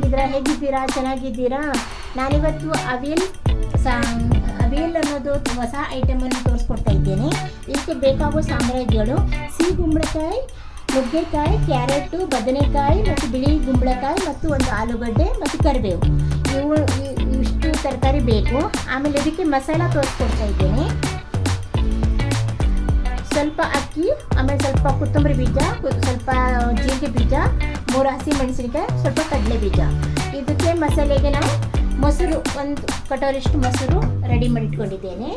ಮಾಡ್ತಿದ್ದೀರಾ? ಹೇಗಿದ್ದೀರಾ? ಚೆನ್ನಾಗಿದ್ದೀರಾ? ನಾನಿವತ್ತು ಅವಿಯಲ್ ಅನ್ನೋದು ಹೊಸ ಐಟಮನ್ನು ತೋರಿಸ್ಕೊಡ್ತಾ ಇದ್ದೇನೆ. ಇದಕ್ಕೆ ಬೇಕಾಗುವ ಸಾಮಗ್ರಿಗಳು ಸಿಹಿ ಕುಂಬಳಕಾಯಿ, ನುಗ್ಗೆಕಾಯಿ, ಕ್ಯಾರೆಟು, ಬದನೆಕಾಯಿ ಮತ್ತು ಬಿಳಿ ಕುಂಬಳಕಾಯಿ ಮತ್ತು ಒಂದು ಆಲೂಗಡ್ಡೆ ಮತ್ತು ಕರಿಬೇವು. ಇಷ್ಟು ತರಕಾರಿ ಬೇಕು. ಆಮೇಲೆ ಇದಕ್ಕೆ ಮಸಾಲ ತೋರಿಸ್ಕೊಡ್ತಾ ಇದ್ದೇನೆ. ಸ್ವಲ್ಪ ಅಕ್ಕಿ, ಆಮೇಲೆ ಸ್ವಲ್ಪ ಕೊತ್ತಂಬರಿ ಬೀಜ, ಸ್ವಲ್ಪ ಜೀರಿಗೆ ಬೀಜ, 3 ಹಸಿ ಮೆಣಸಿನಕಾಯಿ, ಸ್ವಲ್ಪ ಕಡಲೆ ಬೀಜ. ಇದಕ್ಕೆ ಮಸಾಲೆಗೆ ನಾವು ಮೊಸರು, 1 ಕಟೋರಿಷ್ಟು ಮೊಸರು ರೆಡಿ ಮಾಡಿ ಇಟ್ಕೊಂಡಿದ್ದೇನೆ.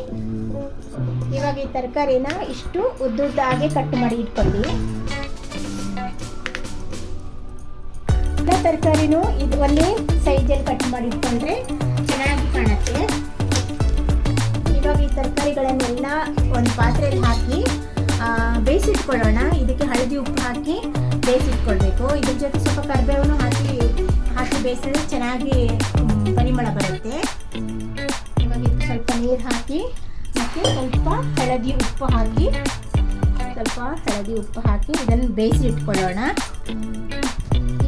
ಇವಾಗ ಈ ತರಕಾರಿನ ಇಷ್ಟು ಉದ್ದುದ್ದಾಗೆ ಕಟ್ ಮಾಡಿ ಇಟ್ಕೊಳ್ಳಿ. ಎಲ್ಲ ತರಕಾರಿನೂ ಇದು ಒಂದೇ ಸೈಜಲ್ಲಿ ಕಟ್ ಮಾಡಿ ಇಟ್ಕೊಂಡ್ರೆ ಚೆನ್ನಾಗಿ ಕಾಣುತ್ತೆ. ಇವಾಗ ಈ ತರಕಾರಿಗಳನ್ನೆಲ್ಲ ಒಂದು ಪಾತ್ರೆಯಲ್ಲಿ ಹಾಕಿ ಬೇಯಿಸಿಟ್ಕೊಳ್ಳೋಣ. ಇದಕ್ಕೆ ಹಳದಿ ಉಪ್ಪು ಹಾಕಿ ಬೇಯಿಸಿಟ್ಕೊಳ್ಬೇಕು. ಇದ್ರ ಜೊತೆ ಸ್ವಲ್ಪ ಕರಿಬೇವನ್ನು ಹಾಕಿ ಬೇಯಿಸಿದ್ರೆ ಚೆನ್ನಾಗಿ ಪರಿಮಳ ಬರುತ್ತೆ. ಇವಾಗ ಇದಕ್ಕೆ ಸ್ವಲ್ಪ ನೀರು ಹಾಕಿ ಮತ್ತು ಸ್ವಲ್ಪ ಹಳದಿ ಉಪ್ಪು ಹಾಕಿ ಇದನ್ನು ಬೇಯಿಸಿ ಇಟ್ಕೊಳ್ಳೋಣ.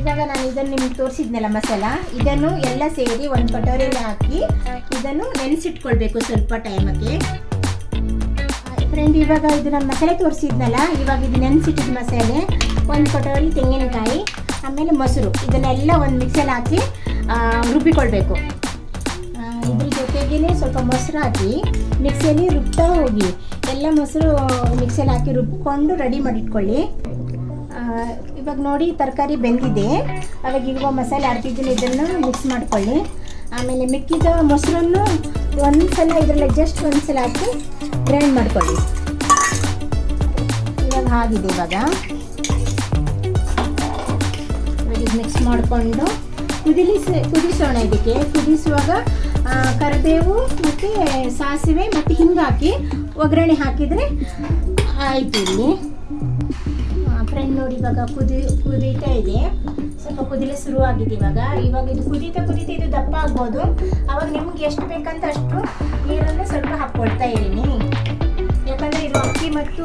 ಇವಾಗ ನಾನು ಇದನ್ನು ನಿಮ್ಗೆ ತೋರಿಸಿದ್ನಲ್ಲ ಮಸಾಲ, ಇದನ್ನು ಎಲ್ಲ ಸೇರಿ ಒಂದು ಕಟೋರಿಯಲ್ಲಿ ಹಾಕಿ ಇದನ್ನು ನೆನೆಸಿಟ್ಕೊಳ್ಬೇಕು ಸ್ವಲ್ಪ ಟೈಮಕ್ಕೆ. ಫ್ರೆಂಡ್, ಇವಾಗ ಇದು ನಾನು ಮಸಾಲೆ ತೋರಿಸಿದ್ನಲ್ಲ, ಇವಾಗ ಇದು ನೆನೆಸಿಟ್ಟಿದ್ದ ಮಸಾಲೆ, 1 ಕಟೋರಿ ತೆಂಗಿನಕಾಯಿ, ಆಮೇಲೆ ಮೊಸರು, ಇದನ್ನೆಲ್ಲ ಒಂದು ಮಿಕ್ಸಲ್ಲಿ ಹಾಕಿ ರುಬ್ಬಿಕೊಳ್ಬೇಕು. ಇದ್ರ ಜೊತೆಗೇ ಸ್ವಲ್ಪ ಮೊಸರು ಹಾಕಿ ಮಿಕ್ಸಿಯಲ್ಲಿ ರುಬ್ತಾ ಹೋಗಿ. ಎಲ್ಲ ಮೊಸರು ಮಿಕ್ಸಿಯಲ್ಲಿ ಹಾಕಿ ರುಬ್ಕೊಂಡು ರೆಡಿ ಮಾಡಿಟ್ಕೊಳ್ಳಿ. ಇವಾಗ ನೋಡಿ ತರಕಾರಿ ಬೆಂದಿದೆ. ಅವಾಗ ಇರುವ ಮಸಾಲೆ ಹಾಕಿದ್ದೀನಿ, ಇದನ್ನು ಮಿಕ್ಸ್ ಮಾಡ್ಕೊಳ್ಳಿ. ಆಮೇಲೆ ಮಿಕ್ಕಿದ ಮೊಸರನ್ನು ಒಂದ್ಸಲ ಇದರಲ್ಲಿ ಜಸ್ಟ್ ಒಂದ್ಸಲ ಹಾಕಿ ಗ್ರೈಂಡ್ ಮಾಡ್ಕೊಳ್ಳಿ. ಇವಾಗ ಆಗಿದೆ. ಇವಾಗ ಮಿಕ್ಸ್ ಮಾಡಿಕೊಂಡು ಕುದಿಸೋಣ. ಇದಕ್ಕೆ ಕುದಿಸುವಾಗ ಕರಿಬೇವು ಮತ್ತು ಸಾಸಿವೆ ಮತ್ತು ಹಿಂಗೆ ಹಾಕಿ ಒಗ್ಗರಣೆ ಹಾಕಿದರೆ ಆಯಿತು. ಇಲ್ಲಿ ಫ್ರೆಂಡ್ ನೋಡಿ, ಇವಾಗ ಕುದೀತಾ ಇದೆ. ಸ್ವಲ್ಪ ಕುದಿಲಿ ಶುರುವಾಗಿದೆ. ಇವಾಗ ಇದು ಕುದೀತಾ ಇದು ದಪ್ಪ ಆಗ್ಬೋದು. ಅವಾಗ ನಿಮ್ಗೆ ಎಷ್ಟು ಬೇಕಂತ ಅಷ್ಟು ನೀರನ್ನು ಸ್ವಲ್ಪ ಹಾಕ್ಕೊಳ್ತಾ ಇದ್ದೀನಿ. ಯಾಕಂದರೆ ಇದು ಅಕ್ಕಿ ಮತ್ತು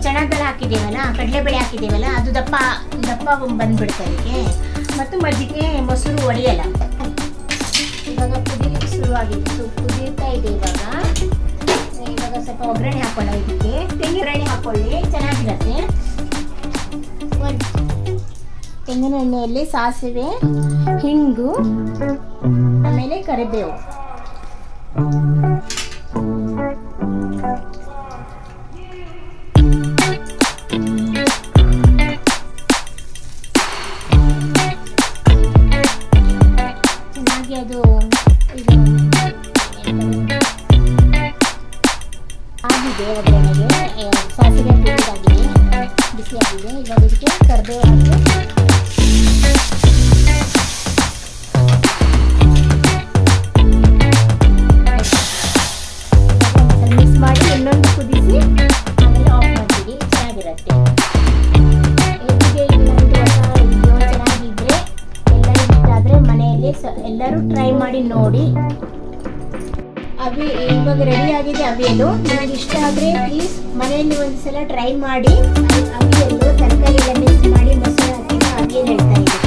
ಚಣಗಳು ಹಾಕಿದ್ದೇವಲ್ಲ, ಕಡಲೆಬೇಳೆ ಹಾಕಿದ್ದೇವಲ್ಲ, ಅದು ದಪ್ಪ ಬಂದುಬಿಡ್ತಾ ಇದಕ್ಕೆ. ಮತ್ತು ಮಜ್ಜಿಗೆ ಮೊಸರು ಒಡೆಯಲ್ಲ. ಇವಾಗ ಕುದಿಲಿಕ್ಕೆ ಶುರುವಾಗಿತ್ತು, ಕುದೀತಾ ಇದೆ. ಇವಾಗ ಸ್ವಲ್ಪ ಒಗ್ಗರಣೆ ಹಾಕೊಳ್ಳ. ಇದಕ್ಕೆ ತೆಂಗಿನ ಎಣ್ಣೆ ಹಾಕೊಳ್ಳಿ, ಚೆನ್ನಾಗಿರುತ್ತೆ. ತೆಂಗಿನ ಎಣ್ಣೆಯಲ್ಲಿ ಸಾಸಿವೆ, ಹಿಂಗು, ಆಮೇಲೆ ಕರಿಬೇವು, ಚೆನ್ನಾಗಿ ಅದು ಆಗಿದೆ. ಒಗ್ಗರಣೆಗೆ ಸಾಸಿವೆ ಕುದಿದಾಗಿದೆ, ಬಿಸಿಯಾಗಿದೆ. ಇವಾಗ ಇದಕ್ಕೆ ಕರಿಬೇವು ಹಾಕಿ ಮಿಕ್ಸ್ ಮಾಡಿ ಇನ್ನೊಂದು ಕುದಿಸಿ ಆಮೇಲೆ ಆಫ್ ಮಾಡ್ತೀವಿ. ಚೆನ್ನಾಗಿರುತ್ತೆ. ಹೇಗೆ ಇನ್ನೊಂದು ಹೊಸ ವಿಡಿಯೋ ಚೆನ್ನಾಗಿದ್ದರೆ, ಎಲ್ಲರೂ ಇಷ್ಟ ಆದರೆ ಮನೆಯಲ್ಲಿ ಎಲ್ಲರೂ ಟ್ರೈ ಮಾಡಿ ನೋಡಿ. ಇವಾಗ ರೆಡಿ ಆಗಿದೆ ಅವಿಯಲು. ನಿಮಗೆ ಇಷ್ಟ ಆದರೆ ಪ್ಲೀಸ್ ಮನೆಯಲ್ಲಿ ಒಂದ್ಸಲ ಟ್ರೈ ಮಾಡಿ. ಅವಿಯಲು ತರಕಾರಿ ಎಲ್ಲ ಮಿಕ್ಸ್ ಮಾಡಿ ಮೊಸರು ಹಾಕಿ ಅವಿಯಲ್ ಹೇಳ್ತಾ ಇದ್ದೀನಿ.